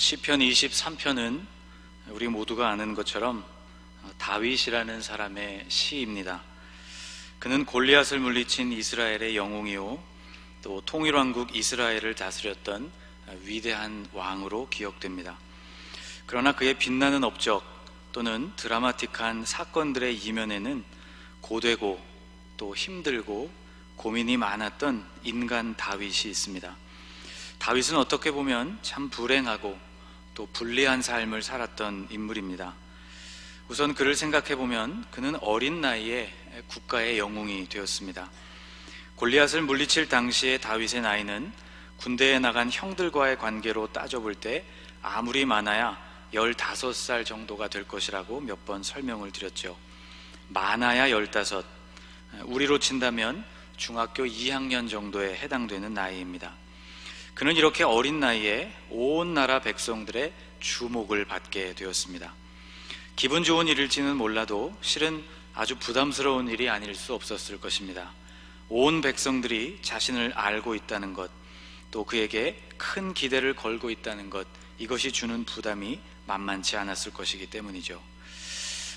시편 23편은 우리 모두가 아는 것처럼 다윗이라는 사람의 시입니다. 그는 골리앗을 물리친 이스라엘의 영웅이요, 또 통일왕국 이스라엘을 다스렸던 위대한 왕으로 기억됩니다. 그러나 그의 빛나는 업적 또는 드라마틱한 사건들의 이면에는 고되고 또 힘들고 고민이 많았던 인간 다윗이 있습니다. 다윗은 어떻게 보면 참 불행하고 또 불리한 삶을 살았던 인물입니다. 우선 그를 생각해 보면 그는 어린 나이에 국가의 영웅이 되었습니다. 골리앗을 물리칠 당시의 다윗의 나이는 군대에 나간 형들과의 관계로 따져볼 때 아무리 많아야 15살 정도가 될 것이라고 몇 번 설명을 드렸죠. 많아야 15, 우리로 친다면 중학교 2학년 정도에 해당되는 나이입니다. 그는 이렇게 어린 나이에 온 나라 백성들의 주목을 받게 되었습니다. 기분 좋은 일일지는 몰라도 실은 아주 부담스러운 일이 아닐 수 없었을 것입니다. 온 백성들이 자신을 알고 있다는 것, 또 그에게 큰 기대를 걸고 있다는 것, 이것이 주는 부담이 만만치 않았을 것이기 때문이죠.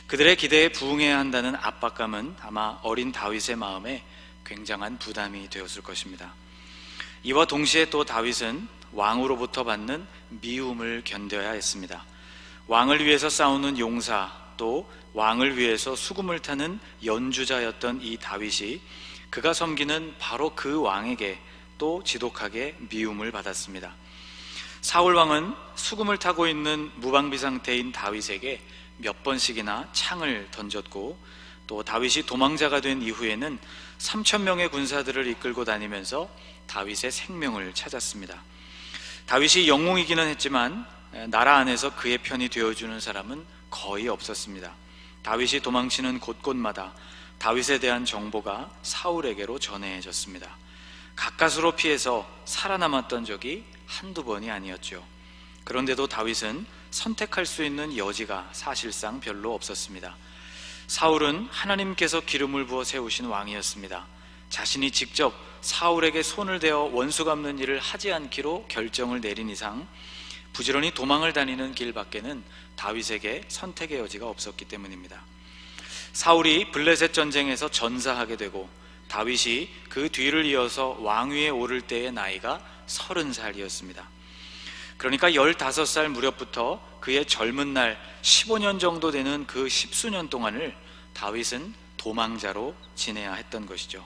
그들의 기대에 부응해야 한다는 압박감은 아마 어린 다윗의 마음에 굉장한 부담이 되었을 것입니다. 이와 동시에 또 다윗은 왕으로부터 받는 미움을 견뎌야 했습니다. 왕을 위해서 싸우는 용사, 또 왕을 위해서 수금을 타는 연주자였던 이 다윗이 그가 섬기는 바로 그 왕에게 또 지독하게 미움을 받았습니다. 사울 왕은 수금을 타고 있는 무방비 상태인 다윗에게 몇 번씩이나 창을 던졌고, 또 다윗이 도망자가 된 이후에는 3,000명의 군사들을 이끌고 다니면서 다윗의 생명을 찾았습니다. 다윗이 영웅이기는 했지만 나라 안에서 그의 편이 되어주는 사람은 거의 없었습니다. 다윗이 도망치는 곳곳마다 다윗에 대한 정보가 사울에게로 전해졌습니다. 가까스로 피해서 살아남았던 적이 한두 번이 아니었죠. 그런데도 다윗은 선택할 수 있는 여지가 사실상 별로 없었습니다. 사울은 하나님께서 기름을 부어 세우신 왕이었습니다. 자신이 직접 사울에게 손을 대어 원수 갚는 일을 하지 않기로 결정을 내린 이상 부지런히 도망을 다니는 길밖에는 다윗에게 선택의 여지가 없었기 때문입니다. 사울이 블레셋 전쟁에서 전사하게 되고 다윗이 그 뒤를 이어서 왕위에 오를 때의 나이가 30살이었습니다. 그러니까 15살 무렵부터 그의 젊은 날 15년 정도 되는 그 10수년 동안을 다윗은 도망자로 지내야 했던 것이죠.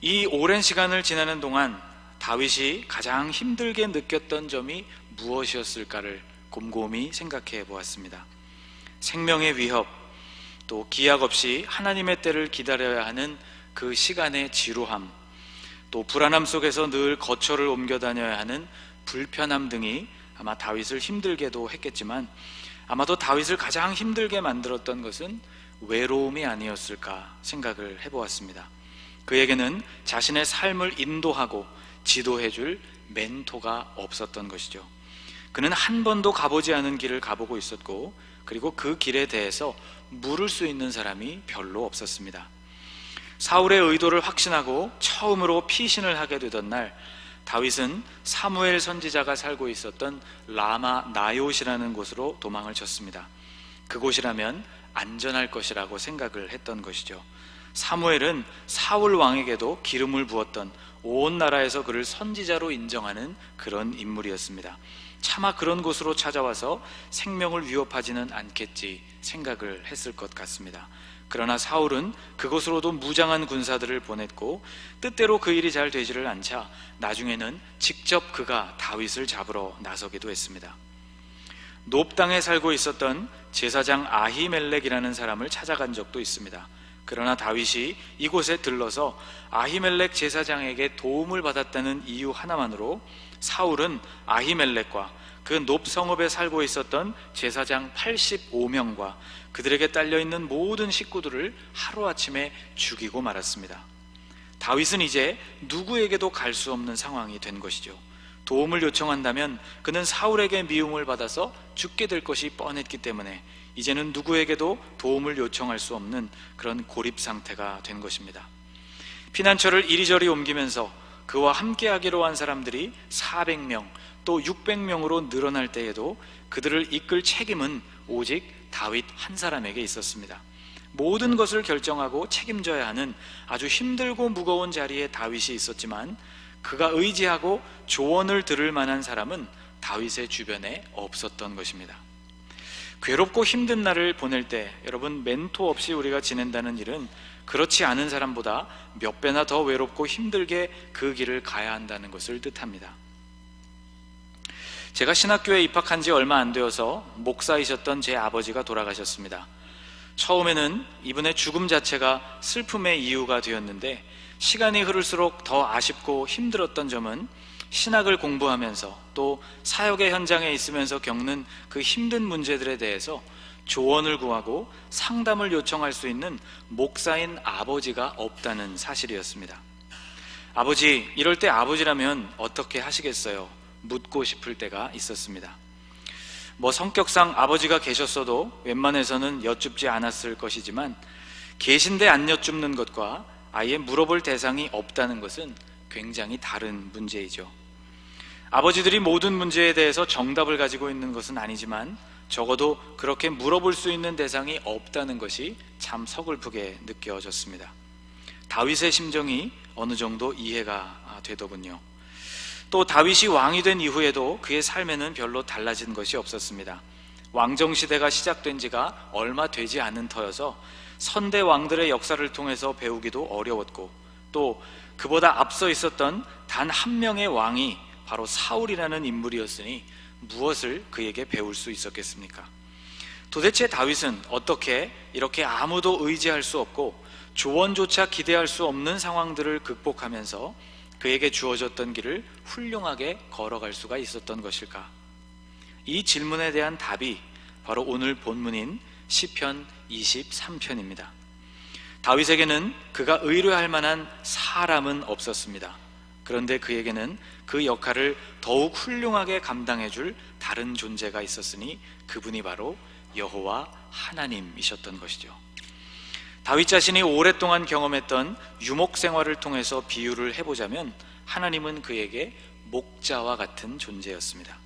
이 오랜 시간을 지나는 동안 다윗이 가장 힘들게 느꼈던 점이 무엇이었을까를 곰곰이 생각해 보았습니다. 생명의 위협, 또 기약 없이 하나님의 때를 기다려야 하는 그 시간의 지루함, 또 불안함 속에서 늘 거처를 옮겨 다녀야 하는 불편함 등이 아마 다윗을 힘들게도 했겠지만, 아마도 다윗을 가장 힘들게 만들었던 것은 외로움이 아니었을까 생각을 해보았습니다. 그에게는 자신의 삶을 인도하고 지도해줄 멘토가 없었던 것이죠. 그는 한 번도 가보지 않은 길을 가보고 있었고, 그리고 그 길에 대해서 물을 수 있는 사람이 별로 없었습니다. 사울의 의도를 확신하고 처음으로 피신을 하게 되던 날, 다윗은 사무엘 선지자가 살고 있었던 라마 나요시라는 곳으로 도망을 쳤습니다. 그곳이라면 안전할 것이라고 생각을 했던 것이죠. 사무엘은 사울 왕에게도 기름을 부었던, 온 나라에서 그를 선지자로 인정하는 그런 인물이었습니다. 차마 그런 곳으로 찾아와서 생명을 위협하지는 않겠지 생각을 했을 것 같습니다. 그러나 사울은 그곳으로도 무장한 군사들을 보냈고, 뜻대로 그 일이 잘 되지를 않자 나중에는 직접 그가 다윗을 잡으러 나서기도 했습니다. 높 땅에 살고 있었던 제사장 아히멜렉이라는 사람을 찾아간 적도 있습니다. 그러나 다윗이 이곳에 들러서 아히멜렉 제사장에게 도움을 받았다는 이유 하나만으로 사울은 아히멜렉과 그 높 성읍에 살고 있었던 제사장 85명과 그들에게 딸려있는 모든 식구들을 하루아침에 죽이고 말았습니다. 다윗은 이제 누구에게도 갈 수 없는 상황이 된 것이죠. 도움을 요청한다면 그는 사울에게 미움을 받아서 죽게 될 것이 뻔했기 때문에 이제는 누구에게도 도움을 요청할 수 없는 그런 고립 상태가 된 것입니다. 피난처를 이리저리 옮기면서 그와 함께하기로 한 사람들이 400명, 또 600명으로 늘어날 때에도 그들을 이끌 책임은 오직 다윗 한 사람에게 있었습니다. 모든 것을 결정하고 책임져야 하는 아주 힘들고 무거운 자리에 다윗이 있었지만 그가 의지하고 조언을 들을 만한 사람은 다윗의 주변에 없었던 것입니다. 괴롭고 힘든 날을 보낼 때 여러분, 멘토 없이 우리가 지낸다는 일은 그렇지 않은 사람보다 몇 배나 더 외롭고 힘들게 그 길을 가야 한다는 것을 뜻합니다. 제가 신학교에 입학한 지 얼마 안 되어서 목사이셨던 제 아버지가 돌아가셨습니다. 처음에는 이분의 죽음 자체가 슬픔의 이유가 되었는데 시간이 흐를수록 더 아쉽고 힘들었던 점은 신학을 공부하면서 또 사역의 현장에 있으면서 겪는 그 힘든 문제들에 대해서 조언을 구하고 상담을 요청할 수 있는 목사인 아버지가 없다는 사실이었습니다. 아버지, 이럴 때 아버지라면 어떻게 하시겠어요? 묻고 싶을 때가 있었습니다. 성격상 아버지가 계셨어도 웬만해서는 여쭙지 않았을 것이지만 계신데 안 여쭙는 것과 아예 물어볼 대상이 없다는 것은 굉장히 다른 문제이죠. 아버지들이 모든 문제에 대해서 정답을 가지고 있는 것은 아니지만 적어도 그렇게 물어볼 수 있는 대상이 없다는 것이 참 서글프게 느껴졌습니다. 다윗의 심정이 어느 정도 이해가 되더군요. 또 다윗이 왕이 된 이후에도 그의 삶에는 별로 달라진 것이 없었습니다. 왕정시대가 시작된 지가 얼마 되지 않은 터여서 선대 왕들의 역사를 통해서 배우기도 어려웠고 또 그보다 앞서 있었던 단 한 명의 왕이 바로 사울이라는 인물이었으니 무엇을 그에게 배울 수 있었겠습니까? 도대체 다윗은 어떻게 이렇게 아무도 의지할 수 없고 조언조차 기대할 수 없는 상황들을 극복하면서 그에게 주어졌던 길을 훌륭하게 걸어갈 수가 있었던 것일까? 이 질문에 대한 답이 바로 오늘 본문인 시편 23편입니다. 다윗에게는 그가 의뢰할 만한 사람은 없었습니다. 그런데 그에게는 그 역할을 더욱 훌륭하게 감당해 줄 다른 존재가 있었으니 그분이 바로 여호와 하나님이셨던 것이죠. 다윗 자신이 오랫동안 경험했던 유목 생활을 통해서 비유를 해보자면 하나님은 그에게 목자와 같은 존재였습니다.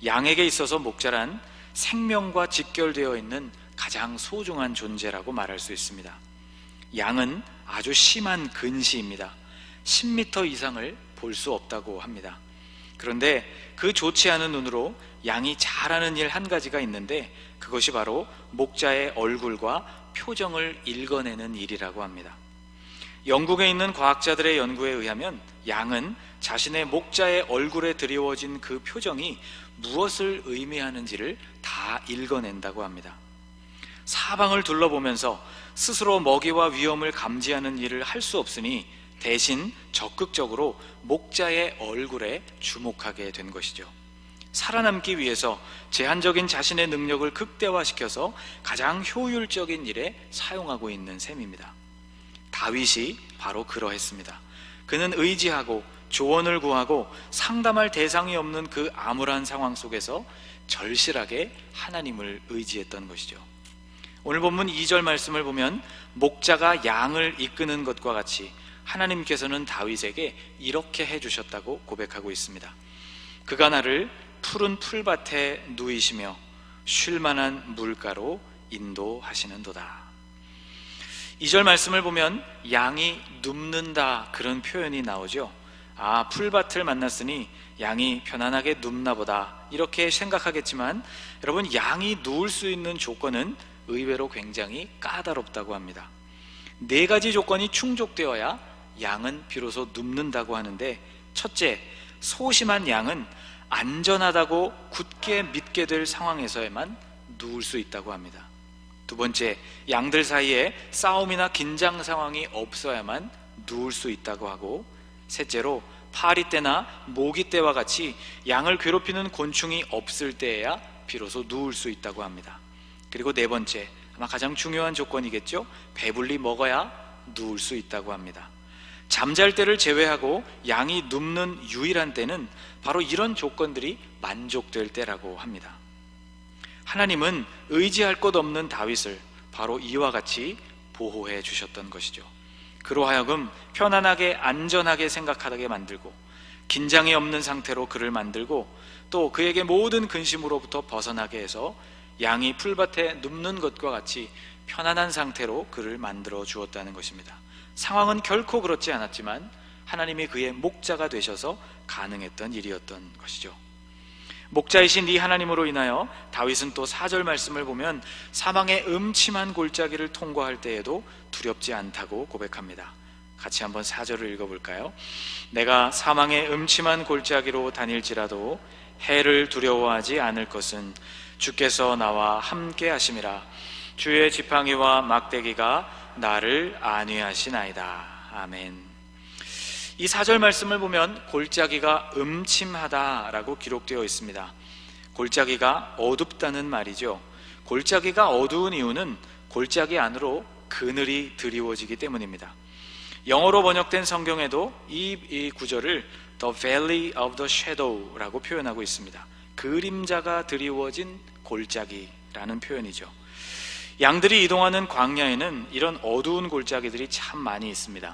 양에게 있어서 목자란 생명과 직결되어 있는 가장 소중한 존재라고 말할 수 있습니다. 양은 아주 심한 근시입니다. 10m 이상을 볼 수 없다고 합니다. 그런데 그 좋지 않은 눈으로 양이 잘하는 일 한 가지가 있는데 그것이 바로 목자의 얼굴과 표정을 읽어내는 일이라고 합니다. 영국에 있는 과학자들의 연구에 의하면 양은 자신의 목자의 얼굴에 드리워진 그 표정이 무엇을 의미하는지를 다 읽어낸다고 합니다. 사방을 둘러보면서 스스로 먹이와 위험을 감지하는 일을 할 수 없으니 대신 적극적으로 목자의 얼굴에 주목하게 된 것이죠. 살아남기 위해서 제한적인 자신의 능력을 극대화시켜서 가장 효율적인 일에 사용하고 있는 셈입니다. 다윗이 바로 그러했습니다. 그는 의지하고 조언을 구하고 상담할 대상이 없는 그 암울한 상황 속에서 절실하게 하나님을 의지했던 것이죠. 오늘 본문 2절 말씀을 보면 목자가 양을 이끄는 것과 같이 하나님께서는 다윗에게 이렇게 해주셨다고 고백하고 있습니다. 그가 나를 푸른 풀밭에 누이시며 쉴만한 물가로 인도하시는도다. 2절 말씀을 보면 양이 눕는다 그런 표현이 나오죠. 풀밭을 만났으니 양이 편안하게 눕나 보다 이렇게 생각하겠지만 여러분, 양이 누울 수 있는 조건은 의외로 굉장히 까다롭다고 합니다. 4가지 조건이 충족되어야 양은 비로소 눕는다고 하는데, 첫째, 소심한 양은 안전하다고 굳게 믿게 될 상황에서에만 누울 수 있다고 합니다. 두 번째, 양들 사이에 싸움이나 긴장 상황이 없어야만 누울 수 있다고 하고, 셋째로 파리 때나 모기 때와 같이 양을 괴롭히는 곤충이 없을 때에야 비로소 누울 수 있다고 합니다. 그리고 네 번째, 아마 가장 중요한 조건이겠죠. 배불리 먹어야 누울 수 있다고 합니다. 잠잘 때를 제외하고 양이 눕는 유일한 때는 바로 이런 조건들이 만족될 때라고 합니다. 하나님은 의지할 곳 없는 다윗을 바로 이와 같이 보호해 주셨던 것이죠. 그로 하여금 편안하게 안전하게 생각하게 만들고 긴장이 없는 상태로 그를 만들고 또 그에게 모든 근심으로부터 벗어나게 해서 양이 풀밭에 눕는 것과 같이 편안한 상태로 그를 만들어 주었다는 것입니다. 상황은 결코 그렇지 않았지만 하나님이 그의 목자가 되셔서 가능했던 일이었던 것이죠. 목자이신 이 하나님으로 인하여 다윗은 또 4절 말씀을 보면 사망의 음침한 골짜기를 통과할 때에도 두렵지 않다고 고백합니다. 같이 한번 4절을 읽어볼까요? 내가 사망의 음침한 골짜기로 다닐지라도 해를 두려워하지 않을 것은 주께서 나와 함께 하심이라. 주의 지팡이와 막대기가 나를 안위하시나이다. 아멘. 이 4절 말씀을 보면 골짜기가 음침하다라고 기록되어 있습니다. 골짜기가 어둡다는 말이죠. 골짜기가 어두운 이유는 골짜기 안으로 그늘이 드리워지기 때문입니다. 영어로 번역된 성경에도 이 구절을 The Valley of the Shadow라고 표현하고 있습니다. 그림자가 드리워진 골짜기라는 표현이죠. 양들이 이동하는 광야에는 이런 어두운 골짜기들이 참 많이 있습니다.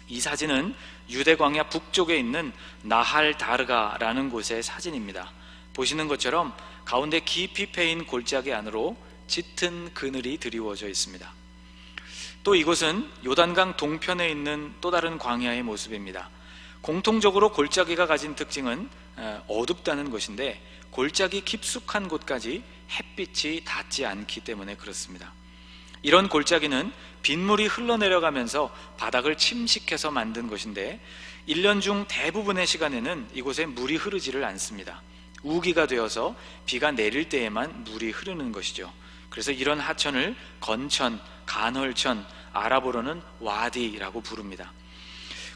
이 사진은 유대 광야 북쪽에 있는 나할 다르가라는 곳의 사진입니다. 보시는 것처럼 가운데 깊이 패인 골짜기 안으로 짙은 그늘이 드리워져 있습니다. 또 이곳은 요단강 동편에 있는 또 다른 광야의 모습입니다. 공통적으로 골짜기가 가진 특징은 어둡다는 것인데 골짜기 깊숙한 곳까지 햇빛이 닿지 않기 때문에 그렇습니다. 이런 골짜기는 빗물이 흘러내려가면서 바닥을 침식해서 만든 것인데 1년 중 대부분의 시간에는 이곳에 물이 흐르지를 않습니다. 우기가 되어서 비가 내릴 때에만 물이 흐르는 것이죠. 그래서 이런 하천을 건천, 간헐천, 아랍어로는 와디라고 부릅니다.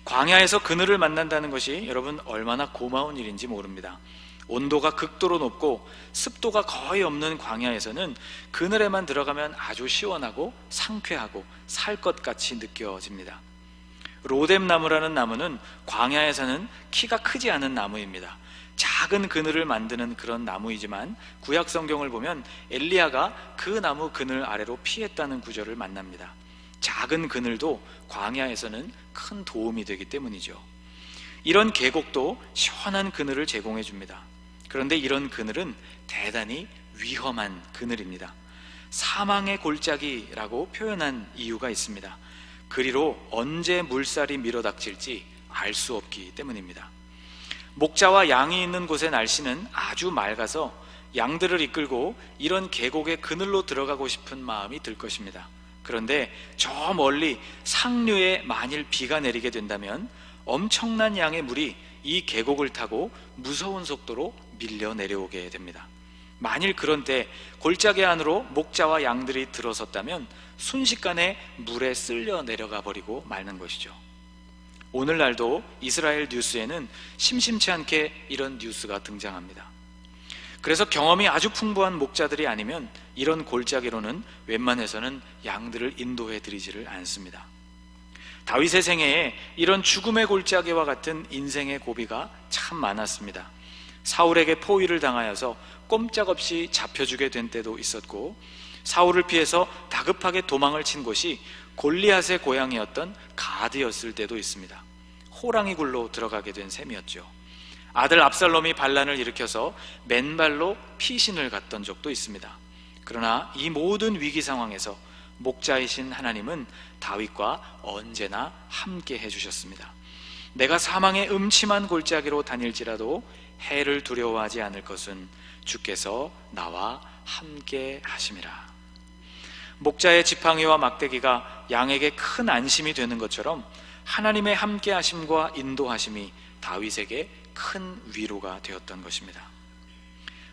광야에서 그늘을 만난다는 것이 여러분 얼마나 고마운 일인지 모릅니다. 온도가 극도로 높고 습도가 거의 없는 광야에서는 그늘에만 들어가면 아주 시원하고 상쾌하고 살 것 같이 느껴집니다. 로뎀나무라는 나무는 광야에 사는 키가 크지 않은 나무입니다. 작은 그늘을 만드는 그런 나무이지만 구약 성경을 보면 엘리야가 그 나무 그늘 아래로 피했다는 구절을 만납니다. 작은 그늘도 광야에서는 큰 도움이 되기 때문이죠. 이런 계곡도 시원한 그늘을 제공해 줍니다. 그런데 이런 그늘은 대단히 위험한 그늘입니다. 사망의 골짜기라고 표현한 이유가 있습니다. 그리로 언제 물살이 밀어닥칠지 알 수 없기 때문입니다. 목자와 양이 있는 곳의 날씨는 아주 맑아서 양들을 이끌고 이런 계곡의 그늘로 들어가고 싶은 마음이 들 것입니다. 그런데 저 멀리 상류에 만일 비가 내리게 된다면 엄청난 양의 물이 이 계곡을 타고 무서운 속도로 밀려 내려오게 됩니다. 만일 그런 때 골짜기 안으로 목자와 양들이 들어섰다면 순식간에 물에 쓸려 내려가 버리고 마는 것이죠. 오늘날도 이스라엘 뉴스에는 심심치 않게 이런 뉴스가 등장합니다. 그래서 경험이 아주 풍부한 목자들이 아니면 이런 골짜기로는 웬만해서는 양들을 인도해 드리지를 않습니다. 다윗의 생애에 이런 죽음의 골짜기와 같은 인생의 고비가 참 많았습니다. 사울에게 포위를 당하여서 꼼짝없이 잡혀주게 된 때도 있었고, 사울을 피해서 다급하게 도망을 친 곳이 골리앗의 고향이었던 가드였을 때도 있습니다. 호랑이 굴로 들어가게 된 셈이었죠. 아들 압살롬이 반란을 일으켜서 맨발로 피신을 갔던 적도 있습니다. 그러나 이 모든 위기 상황에서 목자이신 하나님은 다윗과 언제나 함께 해주셨습니다. 내가 사망의 음침한 골짜기로 다닐지라도 해를 두려워하지 않을 것은 주께서 나와 함께 하심이라. 목자의 지팡이와 막대기가 양에게 큰 안심이 되는 것처럼 하나님의 함께 하심과 인도하심이 다윗에게 큰 위로가 되었던 것입니다.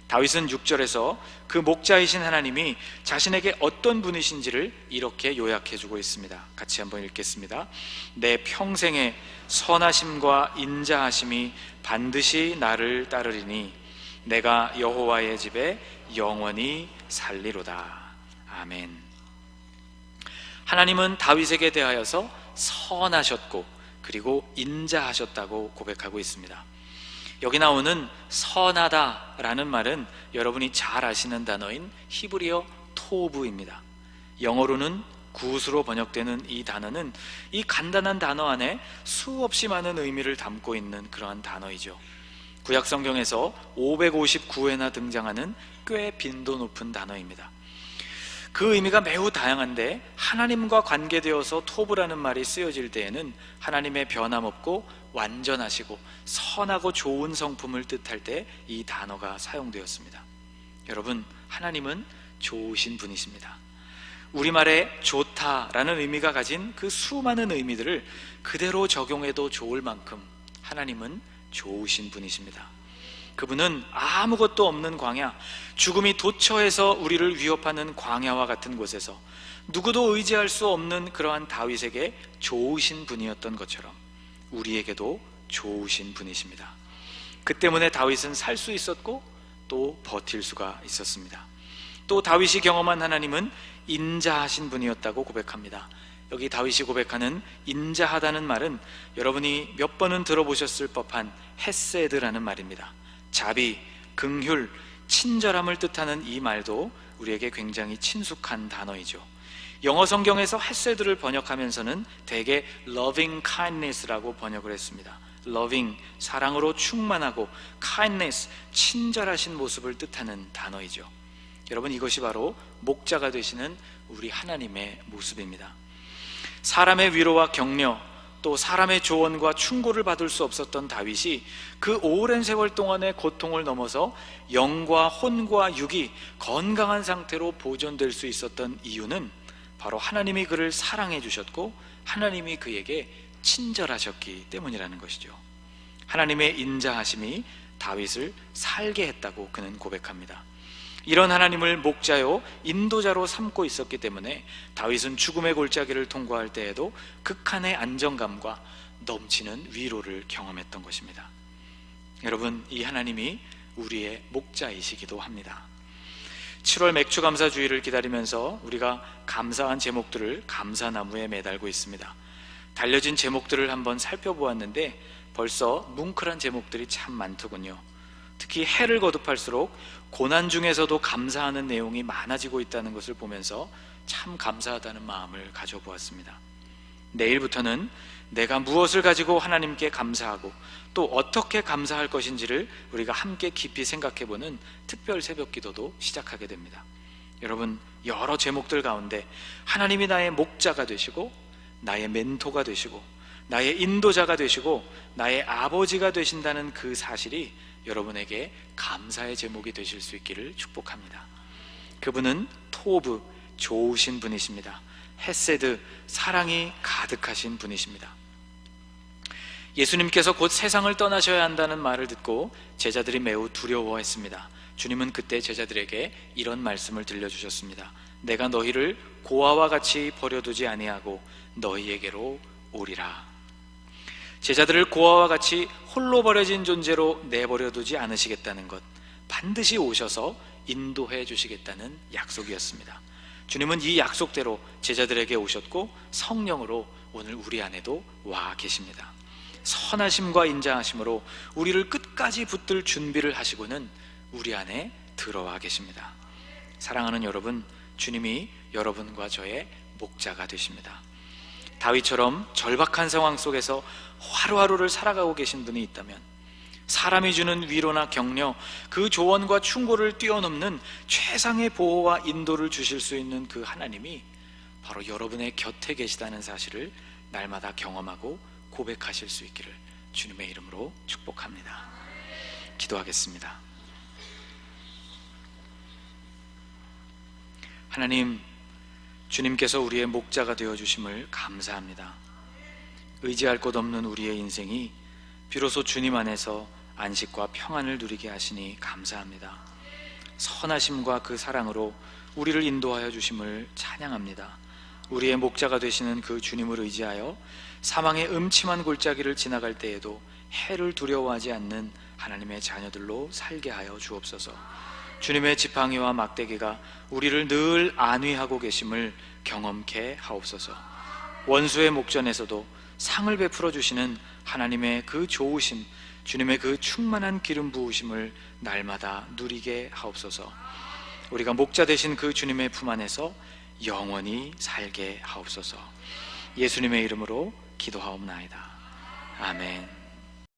다윗은 6절에서 그 목자이신 하나님이 자신에게 어떤 분이신지를 이렇게 요약해주고 있습니다. 같이 한번 읽겠습니다. 내 평생에 선하심과 인자하심이 반드시 나를 따르리니 내가 여호와의 집에 영원히 살리로다. 아멘. 하나님은 다윗에게 대하여서 선하셨고 그리고 인자하셨다고 고백하고 있습니다. 여기 나오는 선하다라는 말은 여러분이 잘 아시는 단어인 히브리어 토브입니다. 영어로는 굿으로 번역되는 이 단어는 이 간단한 단어 안에 수없이 많은 의미를 담고 있는 그러한 단어이죠. 구약 성경에서 559회나 등장하는 꽤 빈도 높은 단어입니다. 그 의미가 매우 다양한데 하나님과 관계되어서 토브라는 말이 쓰여질 때에는 하나님의 변함없고 완전하시고 선하고 좋은 성품을 뜻할 때 이 단어가 사용되었습니다. 여러분, 하나님은 좋으신 분이십니다. 우리말에 좋다라는 의미가 가진 그 수많은 의미들을 그대로 적용해도 좋을 만큼 하나님은 좋으신 분이십니다. 그분은 아무것도 없는 광야, 죽음이 도처에서 우리를 위협하는 광야와 같은 곳에서 누구도 의지할 수 없는 그러한 다윗에게 좋으신 분이었던 것처럼 우리에게도 좋으신 분이십니다. 그 때문에 다윗은 살 수 있었고 또 버틸 수가 있었습니다. 또 다윗이 경험한 하나님은 인자하신 분이었다고 고백합니다. 여기 다윗이 고백하는 인자하다는 말은 여러분이 몇 번은 들어보셨을 법한 헤세드라는 말입니다. 자비, 긍휼, 친절함을 뜻하는 이 말도 우리에게 굉장히 친숙한 단어이죠. 영어 성경에서 헤세드를 번역하면서는 대개 loving kindness라고 번역을 했습니다. loving, 사랑으로 충만하고 kindness, 친절하신 모습을 뜻하는 단어이죠. 여러분, 이것이 바로 목자가 되시는 우리 하나님의 모습입니다. 사람의 위로와 격려, 또 사람의 조언과 충고를 받을 수 없었던 다윗이 그 오랜 세월 동안의 고통을 넘어서 영과 혼과 육이 건강한 상태로 보존될 수 있었던 이유는 바로 하나님이 그를 사랑해 주셨고 하나님이 그에게 친절하셨기 때문이라는 것이죠. 하나님의 인자하심이 다윗을 살게 했다고 그는 고백합니다. 이런 하나님을 목자요 인도자로 삼고 있었기 때문에 다윗은 죽음의 골짜기를 통과할 때에도 극한의 안정감과 넘치는 위로를 경험했던 것입니다. 여러분, 이 하나님이 우리의 목자이시기도 합니다. 7월 맥주감사주의를 기다리면서 우리가 감사한 제목들을 감사나무에 매달고 있습니다. 달려진 제목들을 한번 살펴보았는데 벌써 뭉클한 제목들이 참 많더군요. 특히 해를 거듭할수록 고난 중에서도 감사하는 내용이 많아지고 있다는 것을 보면서 참 감사하다는 마음을 가져보았습니다. 내일부터는 내가 무엇을 가지고 하나님께 감사하고 또 어떻게 감사할 것인지를 우리가 함께 깊이 생각해보는 특별 새벽 기도도 시작하게 됩니다. 여러분, 여러 제목들 가운데 하나님이 나의 목자가 되시고 나의 멘토가 되시고 나의 인도자가 되시고 나의 아버지가 되신다는 그 사실이 여러분에게 감사의 제목이 되실 수 있기를 축복합니다. 그분은 토브, 좋으신 분이십니다. 헤세드, 사랑이 가득하신 분이십니다. 예수님께서 곧 세상을 떠나셔야 한다는 말을 듣고 제자들이 매우 두려워했습니다. 주님은 그때 제자들에게 이런 말씀을 들려주셨습니다. 내가 너희를 고아와 같이 버려두지 아니하고 너희에게로 오리라. 제자들을 고아와 같이 홀로 버려진 존재로 내버려두지 않으시겠다는 것, 반드시 오셔서 인도해 주시겠다는 약속이었습니다. 주님은 이 약속대로 제자들에게 오셨고 성령으로 오늘 우리 안에도 와 계십니다. 선하심과 인자하심으로 우리를 끝까지 붙들 준비를 하시고는 우리 안에 들어와 계십니다. 사랑하는 여러분, 주님이 여러분과 저의 목자가 되십니다. 다윗처럼 절박한 상황 속에서 하루하루를 살아가고 계신 분이 있다면 사람이 주는 위로나 격려, 그 조언과 충고를 뛰어넘는 최상의 보호와 인도를 주실 수 있는 그 하나님이 바로 여러분의 곁에 계시다는 사실을 날마다 경험하고 고백하실 수 있기를 주님의 이름으로 축복합니다. 기도하겠습니다. 하나님, 주님께서 우리의 목자가 되어주심을 감사합니다. 의지할 곳 없는 우리의 인생이 비로소 주님 안에서 안식과 평안을 누리게 하시니 감사합니다. 선하심과 그 사랑으로 우리를 인도하여 주심을 찬양합니다. 우리의 목자가 되시는 그 주님을 의지하여 사망의 음침한 골짜기를 지나갈 때에도 해를 두려워하지 않는 하나님의 자녀들로 살게 하여 주옵소서. 주님의 지팡이와 막대기가 우리를 늘 안위하고 계심을 경험케 하옵소서. 원수의 목전에서도 상을 베풀어 주시는 하나님의 그 좋으심, 주님의 그 충만한 기름 부으심을 날마다 누리게 하옵소서. 우리가 목자 되신 그 주님의 품 안에서 영원히 살게 하옵소서. 예수님의 이름으로 기도하옵나이다. 아멘.